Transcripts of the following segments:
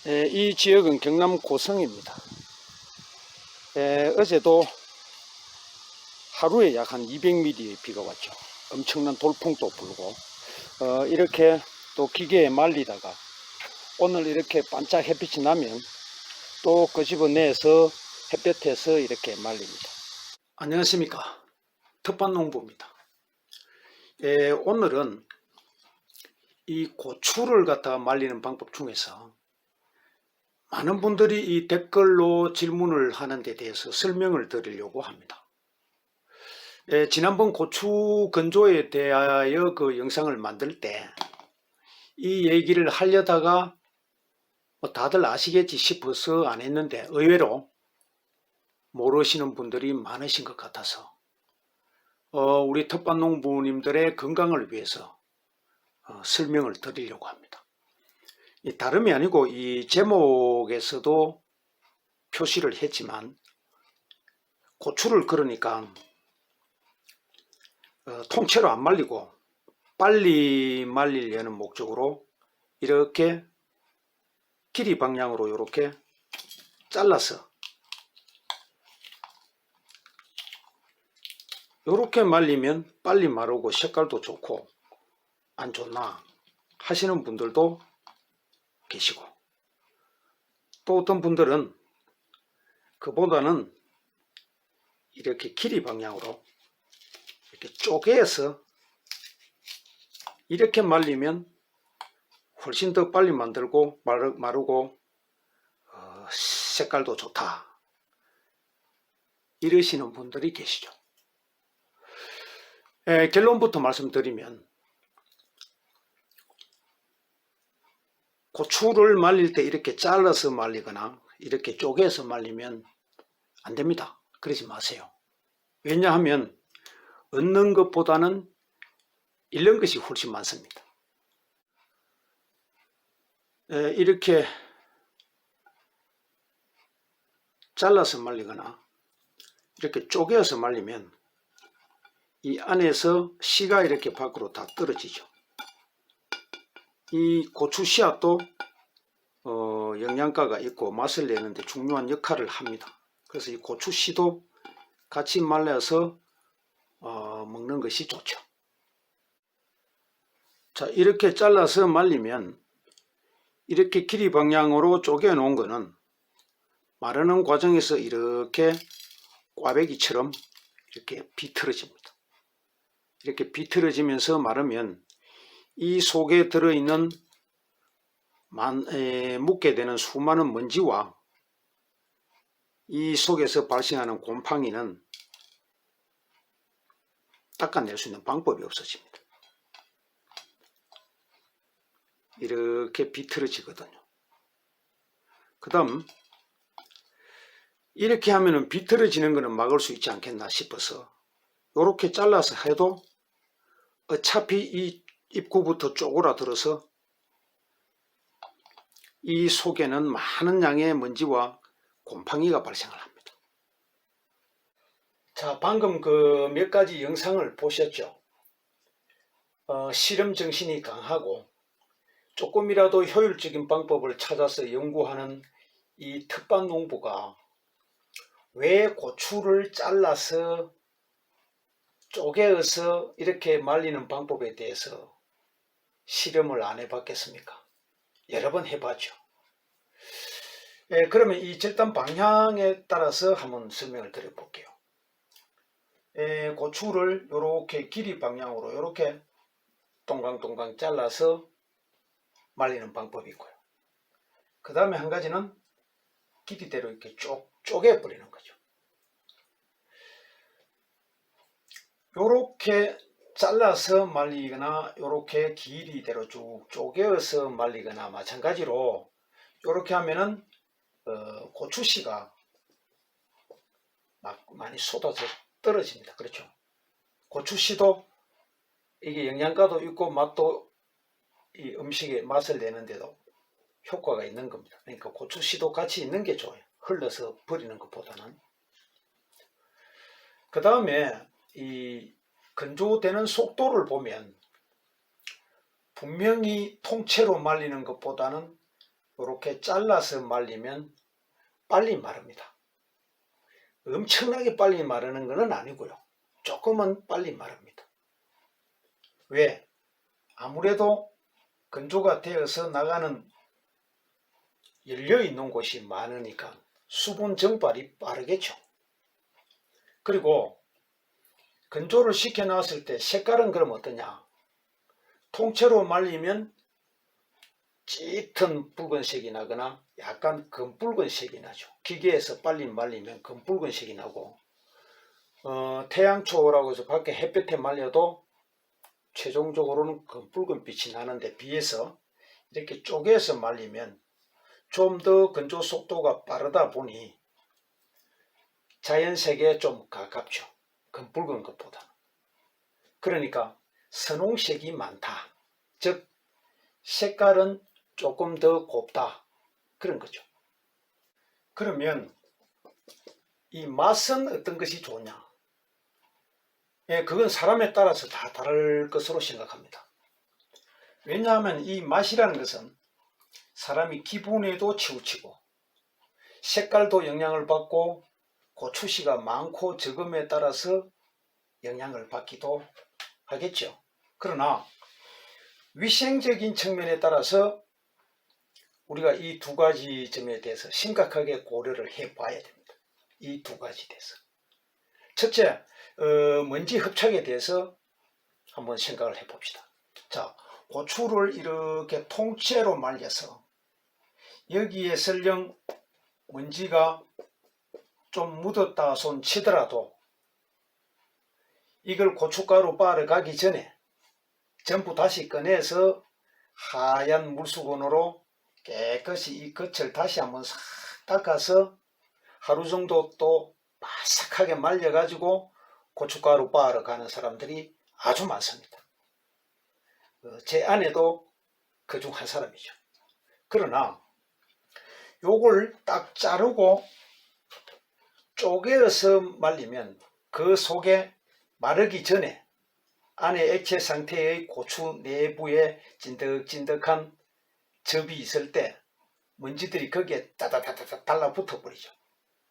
이 지역은 경남 고성입니다. 어제도 하루에 약 한 200mm의 비가 왔죠. 엄청난 돌풍도 불고 이렇게 또 기계에 말리다가 오늘 이렇게 반짝 햇빛이 나면 또 끄집어내서 햇볕에서 이렇게 말립니다. 안녕하십니까, 텃밭농부입니다. 오늘은 이 고추를 갖다가 말리는 방법 중에서 많은 분들이 이 댓글로 질문을 하는 데 대해서 설명을 드리려고 합니다. 지난번 고추 건조에 대하여 그 영상을 만들 때 이 얘기를 하려다가 다들 아시겠지 싶어서 안 했는데 의외로 모르시는 분들이 많으신 것 같아서 우리 텃밭농부님들의 건강을 위해서 설명을 드리려고 합니다. 다름이 아니고 이 제목에서도 표시를 했지만 고추를 그러니까 통째로 안 말리고 빨리 말리려는 목적으로 이렇게 길이 방향으로 이렇게 잘라서 이렇게 말리면 빨리 마르고 색깔도 좋고 안 좋나 하시는 분들도 계시고, 또 어떤 분들은 그보다는 이렇게 길이 방향으로 이렇게 쪼개서 이렇게 말리면 훨씬 더 빨리 만들고 마르고 색깔도 좋다 이러시는 분들이 계시죠. 결론부터 말씀드리면 고추를 말릴 때 이렇게 잘라서 말리거나 이렇게 쪼개서 말리면 안 됩니다. 그러지 마세요. 왜냐하면 얻는 것보다는 잃는 것이 훨씬 많습니다. 이렇게 잘라서 말리거나 이렇게 쪼개서 말리면 이 안에서 씨가 이렇게 밖으로 다 떨어지죠. 이 고추 씨앗도 영양가가 있고 맛을 내는데 중요한 역할을 합니다. 그래서 이 고추 씨도 같이 말려서 먹는 것이 좋죠. 자, 이렇게 잘라서 말리면 이렇게 길이 방향으로 쪼개 놓은 거는 마르는 과정에서 이렇게 꽈배기처럼 이렇게 비틀어집니다. 이렇게 비틀어지면서 마르면 이 속에 들어있는 묻게 되는 수많은 먼지와 이 속에서 발생하는 곰팡이는 닦아낼 수 있는 방법이 없어집니다. 이렇게 비틀어지거든요. 그 다음 이렇게 하면은 비틀어지는 것은 막을 수 있지 않겠나 싶어서 이렇게 잘라서 해도 어차피 이 입구부터 쪼그라들어서 이 속에는 많은 양의 먼지와 곰팡이가 발생을 합니다. 자, 방금 그 몇 가지 영상을 보셨죠? 실험 정신이 강하고 조금이라도 효율적인 방법을 찾아서 연구하는 이 텃밭 농부가 왜 고추를 잘라서 쪼개어서 이렇게 말리는 방법에 대해서 실험을 안 해봤겠습니까? 여러 번 해봤죠. 그러면 이 절단 방향에 따라서 한번 설명을 드려볼게요. 고추를 이렇게 길이 방향으로 이렇게 동강동강 잘라서 말리는 방법이 있고요. 그 다음에 한 가지는 길이대로 이렇게 쪼개 버리는 거죠. 요렇게 잘라서 말리거나 요렇게 길이대로 쭉 쪼개어서 말리거나 마찬가지로 요렇게 하면은 고추씨가 막 많이 쏟아져 떨어집니다. 그렇죠? 고추씨도 이게 영양가도 있고 맛도 이 음식의 맛을 내는데도 효과가 있는 겁니다. 그러니까 고추씨도 같이 있는 게 좋아요. 흘러서 버리는 것보다는. 그 다음에 이 건조되는 속도를 보면 분명히 통째로 말리는 것보다는 이렇게 잘라서 말리면 빨리 마릅니다. 엄청나게 빨리 마르는 것은 아니고요. 조금은 빨리 마릅니다. 왜? 아무래도 건조가 되어서 나가는 열려있는 곳이 많으니까 수분 증발이 빠르겠죠. 그리고 건조를 시켜놨을 때 색깔은 그럼 어떠냐? 통째로 말리면 짙은 붉은색이 나거나 약간 검붉은색이 나죠. 기계에서 빨리 말리면 검붉은색이 나고 태양초라고 해서 밖에 햇볕에 말려도 최종적으로는 검붉은빛이 나는데 비해서 이렇게 쪼개서 말리면 좀 더 건조 속도가 빠르다 보니 자연색에 좀 가깝죠. 검붉은 것보다. 그러니까 선홍색이 많다. 즉 색깔은 조금 더 곱다. 그런 거죠. 그러면 이 맛은 어떤 것이 좋냐? 예, 그건 사람에 따라서 다 다를 것으로 생각합니다. 왜냐하면 이 맛이라는 것은 사람이 기분에도 치우치고 색깔도 영향을 받고 고추씨가 많고 적음에 따라서 영향을 받기도 하겠죠. 그러나 위생적인 측면에 따라서 우리가 이 두 가지 점에 대해서 심각하게 고려를 해봐야 됩니다. 이 두 가지 대해서. 첫째, 먼지 흡착에 대해서 한번 생각을 해봅시다. 자, 고추를 이렇게 통째로 말려서 여기에 설령 먼지가 좀 묻었다 손 치더라도 이걸 고춧가루 바르 가기 전에 전부 다시 꺼내서 하얀 물수건으로 깨끗이 이 겉을 다시 한번 싹 닦아서 하루 정도 또 바삭하게 말려가지고 고춧가루 바르 가는 사람들이 아주 많습니다. 제 아내도 그중 한 사람이죠. 그러나 요걸 딱 자르고 쪼개서 말리면 그 속에 마르기 전에 안에 액체 상태의 고추 내부에 찐득찐득한 접이 있을 때 먼지들이 거기에 따다다다다 달라붙어 버리죠.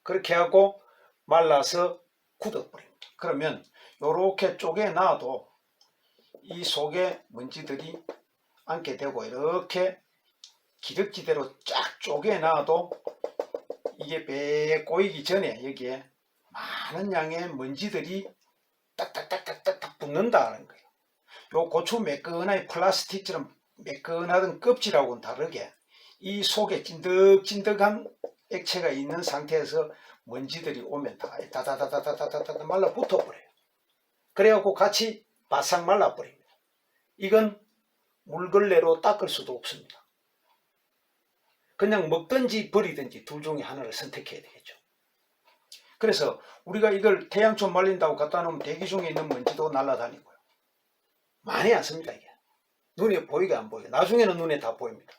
그렇게 하고 말라서 굳어 버립니다. 그러면 이렇게 쪼개놔도 이 속에 먼지들이 앉게 되고 이렇게 기럭지대로 쫙 쪼개놔도 이게 배 꼬이기 전에 여기에 많은 양의 먼지들이 딱딱딱딱딱 붙는다는 거예요. 요 고추 매끈한 플라스틱처럼 매끈하던 껍질하고는 다르게 이 속에 찐득찐득한 액체가 있는 상태에서 먼지들이 오면 다 다다다다다다다 말라 붙어버려요. 그래갖고 같이 바싹 말라버립니다. 이건 물걸레로 닦을 수도 없습니다. 그냥 먹든지 버리든지 둘 중에 하나를 선택해야 되겠죠. 그래서 우리가 이걸 태양초 말린다고 갖다 놓으면 대기 중에 있는 먼지도 날아다니고요. 많이 안 씁니다. 이게 눈에 보이게 안 보여요. 나중에는 눈에 다 보입니다.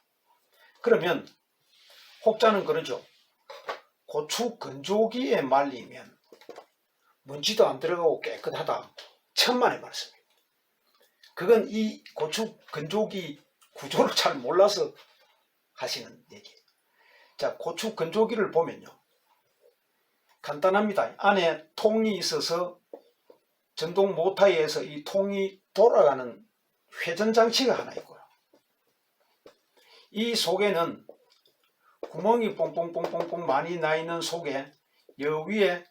그러면 혹자는 그러죠. 고추 건조기에 말리면 먼지도 안 들어가고 깨끗하다. 천만의 말씀입니다. 그건 이 고추 건조기 구조를 잘 몰라서 하시는 얘기예요. 자, 고추 건조기를 보면요. 간단합니다. 안에 통이 있어서 전동 모터에서 이 통이 돌아가는 회전장치가 하나 있고요. 이 속에는 구멍이 뽕뽕뽕뽕뽕 많이 나 있는 속에 여 위에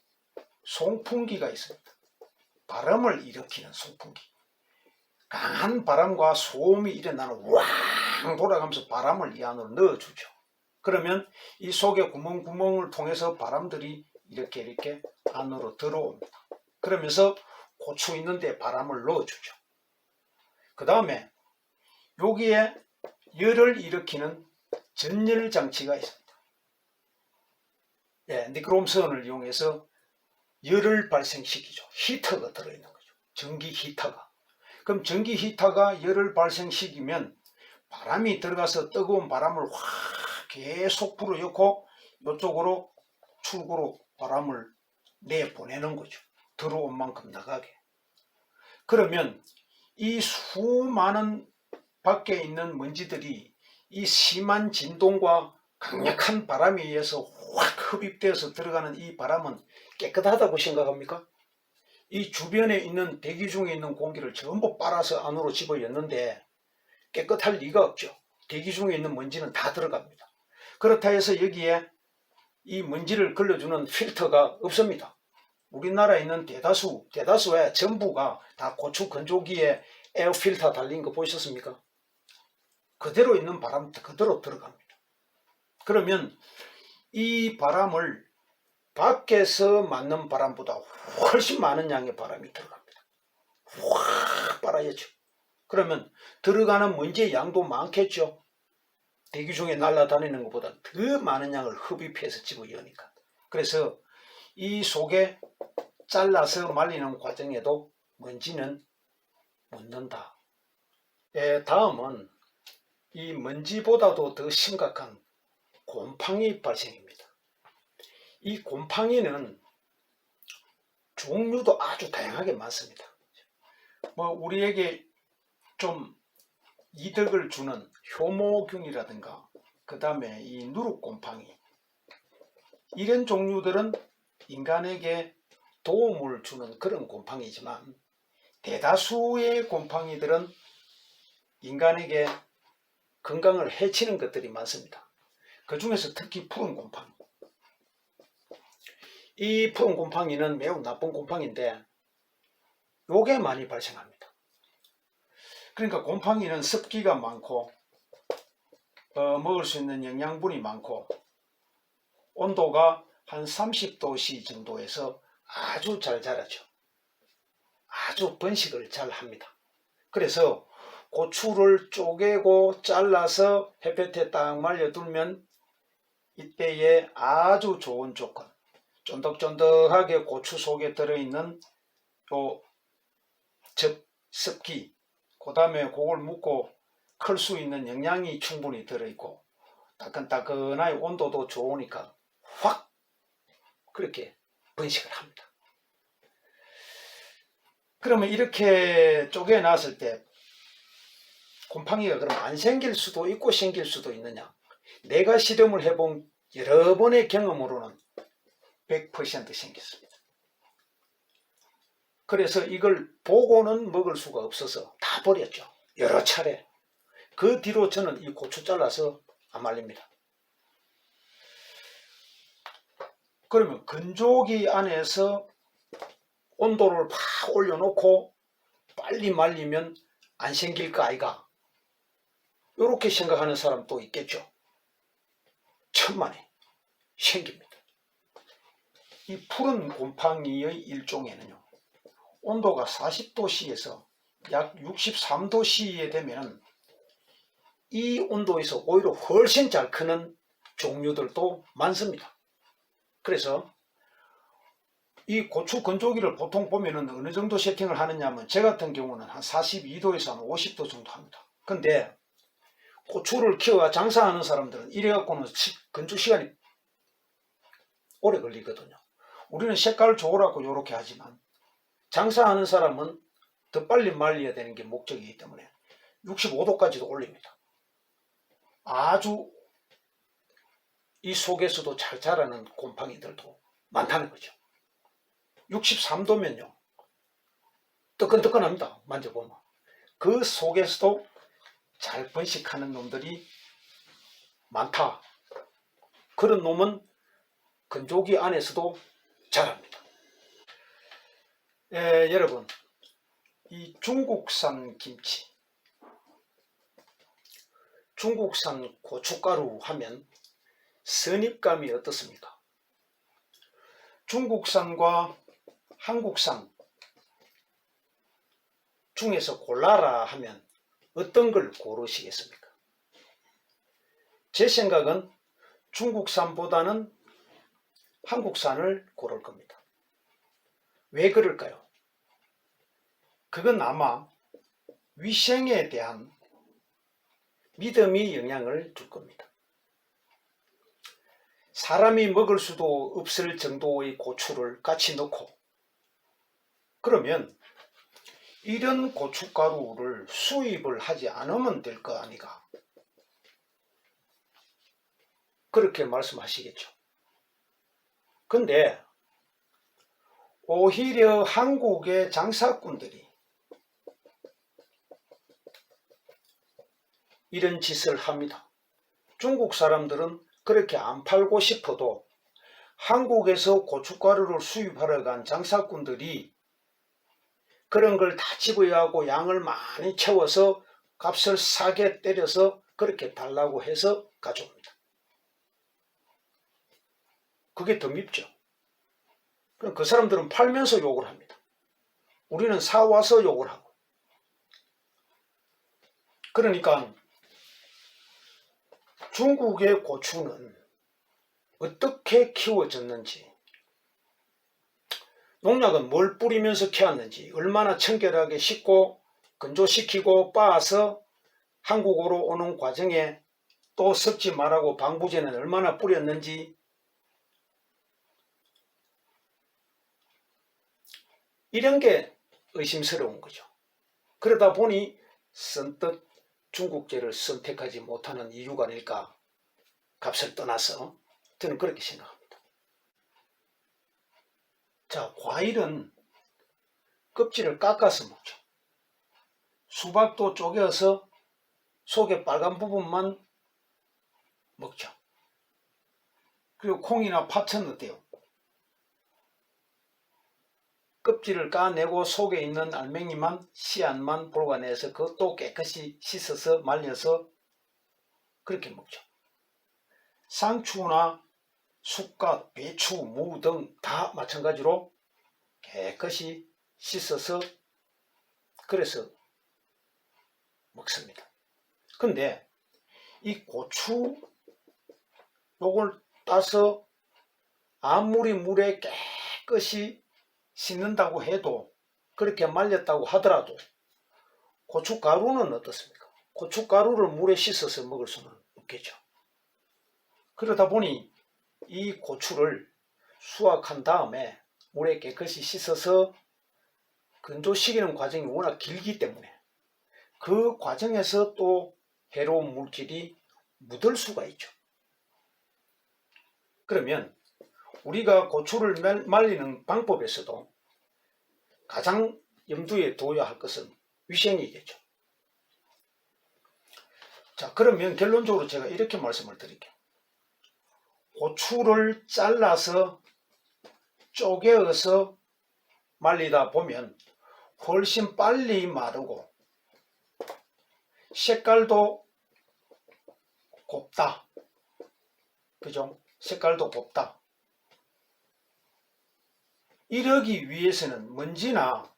송풍기가 있습니다. 바람을 일으키는 송풍기. 강한 바람과 소음이 일어나는 왕 돌아가면서 바람을 이 안으로 넣어주죠. 그러면 이 속에 구멍을 통해서 바람들이 이렇게 안으로 들어옵니다. 그러면서 고추 있는데 바람을 넣어주죠. 그 다음에 여기에 열을 일으키는 전열 장치가 있습니다. 예, 니크롬선을 이용해서 열을 발생시키죠. 히터가 들어있는 거죠. 전기 히터가. 그럼 전기 히터가 열을 발생시키면 바람이 들어가서 뜨거운 바람을 확 계속 불어넣고 이쪽으로 출구로 바람을 내보내는 거죠. 들어온 만큼 나가게. 그러면 이 수많은 밖에 있는 먼지들이 이 심한 진동과 강력한 바람에 의해서 확 흡입되어서 들어가는 이 바람은 깨끗하다고 생각합니까? 이 주변에 있는 대기 중에 있는 공기를 전부 빨아서 안으로 집어넣는데 깨끗할 리가 없죠. 대기 중에 있는 먼지는 다 들어갑니다. 그렇다 해서 여기에 이 먼지를 걸러주는 필터가 없습니다. 우리나라에 있는 대다수의 전부가 다 고추 건조기에 에어 필터 달린 거 보셨습니까? 그대로 있는 바람 그대로 들어갑니다. 그러면 이 바람을 밖에서 맞는 바람보다 훨씬 많은 양의 바람이 들어갑니다. 확 빨아야죠. 그러면 들어가는 먼지의 양도 많겠죠. 대기 중에 날아다니는 것보다 더 많은 양을 흡입해서 집어넣으니까. 그래서 이 속에 잘라서 말리는 과정에도 먼지는 묻는다. 다음은 이 먼지보다도 더 심각한 곰팡이 발생입니다. 이 곰팡이는 종류도 아주 다양하게 많습니다. 우리에게 좀 이득을 주는 효모균이라든가 그 다음에 이 누룩곰팡이 이런 종류들은 인간에게 도움을 주는 그런 곰팡이지만 대다수의 곰팡이들은 인간에게 건강을 해치는 것들이 많습니다. 그 중에서 특히 푸른 곰팡이. 이 푸른 곰팡이는 매우 나쁜 곰팡이인데 요게 많이 발생합니다. 그러니까 곰팡이는 습기가 많고 먹을 수 있는 영양분이 많고 온도가 한 30도씨 정도에서 아주 잘 자라죠. 아주 번식을 잘 합니다. 그래서 고추를 쪼개고 잘라서 햇볕에 딱 말려두면 이때에 아주 좋은 조건, 쫀득쫀득하게 고추 속에 들어있는 요 습기, 그 다음에 그걸 묻고 클 수 있는 영양이 충분히 들어있고 따끈따끈하게 온도도 좋으니까 확 그렇게 번식을 합니다. 그러면 이렇게 쪼개놨을 때 곰팡이가 그럼 안 생길 수도 있고 생길 수도 있느냐? 내가 실험을 해본 여러 번의 경험으로는 100% 생겼습니다. 그래서 이걸 보고는 먹을 수가 없어서 다 버렸죠. 여러 차례. 그 뒤로 저는 이 고추 잘라서 안 말립니다. 그러면 건조기 안에서 온도를 팍 올려놓고 빨리 말리면 안 생길 거 아이가? 이렇게 생각하는 사람도 있겠죠. 천만에 생깁니다. 이 푸른 곰팡이의 일종에는요, 온도가 40도씨에서 약 63도씨에 되면 이 온도에서 오히려 훨씬 잘 크는 종류들도 많습니다. 그래서 이 고추 건조기를 보통 보면은 어느 정도 세팅을 하느냐 하면 제 같은 경우는 한 42도에서 한 50도 정도 합니다. 근데 고추를 키워 장사하는 사람들은 이래갖고는 건조 시간이 오래 걸리거든요. 우리는 색깔 좋으라고 이렇게 하지만 장사하는 사람은 더 빨리 말려야 되는 게 목적이기 때문에 65도까지도 올립니다. 아주 이 속에서도 잘 자라는 곰팡이들도 많다는 거죠. 63도면요 뜨끈뜨끈합니다. 만져보면 그 속에서도 잘 번식하는 놈들이 많다. 그런 놈은 건조기 안에서도 자랍니다. 여러분, 이 중국산 김치, 중국산 고춧가루 하면 선입감이 어떻습니까? 중국산과 한국산 중에서 골라라 하면 어떤 걸 고르시겠습니까? 제 생각은 중국산보다는 한국산을 고를 겁니다. 왜 그럴까요? 그건 아마 위생에 대한 믿음이 영향을 줄 겁니다. 사람이 먹을 수도 없을 정도의 고추를 같이 넣고 그러면 이런 고춧가루를 수입을 하지 않으면 될 거 아니가? 그렇게 말씀하시겠죠. 근데 오히려 한국의 장사꾼들이 이런 짓을 합니다. 중국 사람들은 그렇게 안 팔고 싶어도 한국에서 고춧가루를 수입하러 간 장사꾼들이 그런 걸 다 집어야하고 양을 많이 채워서 값을 싸게 때려서 그렇게 달라고 해서 가져옵니다. 그게 더 밉죠. 그럼 그 사람들은 팔면서 욕을 합니다. 우리는 사와서 욕을 하고. 그러니까 중국의 고추는 어떻게 키워졌는지, 농약은 뭘 뿌리면서 키웠는지, 얼마나 청결하게 씻고 건조시키고 빻아서 한국으로 오는 과정에 또 섞지 말라고 방부제는 얼마나 뿌렸는지, 이런 게 의심스러운 거죠. 그러다 보니 선뜻 중국제를 선택하지 못하는 이유가 아닐까, 값을 떠나서 저는 그렇게 생각합니다. 자, 과일은 껍질을 깎아서 먹죠. 수박도 쪼개서 속에 빨간 부분만 먹죠. 그리고 콩이나 파채는 어때요? 껍질을 까내고 속에 있는 알맹이만, 씨앗만 볼가내서 그것도 깨끗이 씻어서 말려서 그렇게 먹죠. 상추나 쑥갓, 배추, 무 등 다 마찬가지로 깨끗이 씻어서 그래서 먹습니다. 근데 이 고추 요걸 따서 아무리 물에 깨끗이 씻는다고 해도, 그렇게 말렸다고 하더라도 고춧가루는 어떻습니까? 고춧가루를 물에 씻어서 먹을 수는 없겠죠. 그러다 보니 이 고추를 수확한 다음에 물에 깨끗이 씻어서 건조시키는 과정이 워낙 길기 때문에 그 과정에서 또 해로운 물질이 묻을 수가 있죠. 그러면 우리가 고추를 말리는 방법에서도 가장 염두에 둬야 할 것은 위생이겠죠. 자, 그러면 결론적으로 제가 이렇게 말씀을 드릴게요. 고추를 잘라서 쪼개어서 말리다 보면 훨씬 빨리 마르고 색깔도 곱다. 그죠? 색깔도 곱다. 이러기 위해서는 먼지나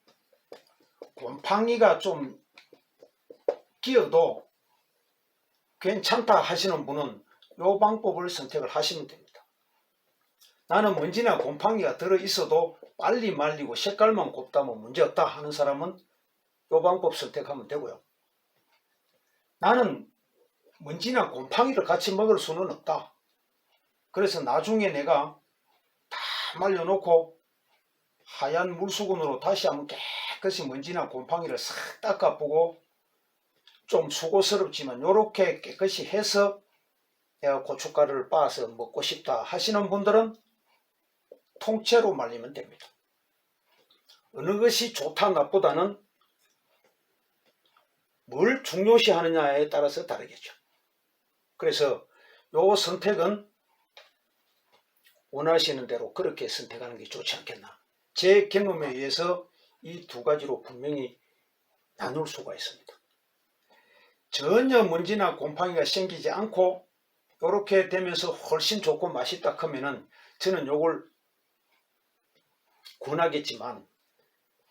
곰팡이가 좀 끼어도 괜찮다 하시는 분은 이 방법을 선택을 하시면 됩니다. 나는 먼지나 곰팡이가 들어있어도 빨리 말리고 색깔만 곱다면 문제없다 하는 사람은 이 방법 선택하면 되고요. 나는 먼지나 곰팡이를 같이 먹을 수는 없다. 그래서 나중에 내가 다 말려놓고 하얀 물수건으로 다시 한번 깨끗이 먼지나 곰팡이를 싹 닦아보고 좀 수고스럽지만 이렇게 깨끗이 해서 내가 고춧가루를 빻아서 먹고 싶다 하시는 분들은 통째로 말리면 됩니다. 어느 것이 좋다 나쁘다는 뭘 중요시 하느냐에 따라서 다르겠죠. 그래서 요 선택은 원하시는 대로 그렇게 선택하는 게 좋지 않겠나. 제 경험에 의해서 이 두 가지로 분명히 나눌 수가 있습니다. 전혀 먼지나 곰팡이가 생기지 않고 이렇게 되면서 훨씬 좋고 맛있다 하면은 저는 요걸 권하겠지만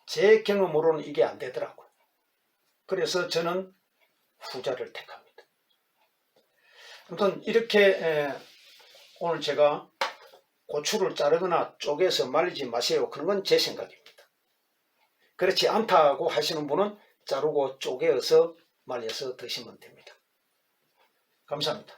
제 경험으로는 이게 안 되더라고요. 그래서 저는 후자를 택합니다. 아무튼 이렇게 오늘 제가 고추를 자르거나 쪼개서 말리지 마세요. 그런 건 제 생각입니다. 그렇지 않다고 하시는 분은 자르고 쪼개어서 말려서 드시면 됩니다. 감사합니다.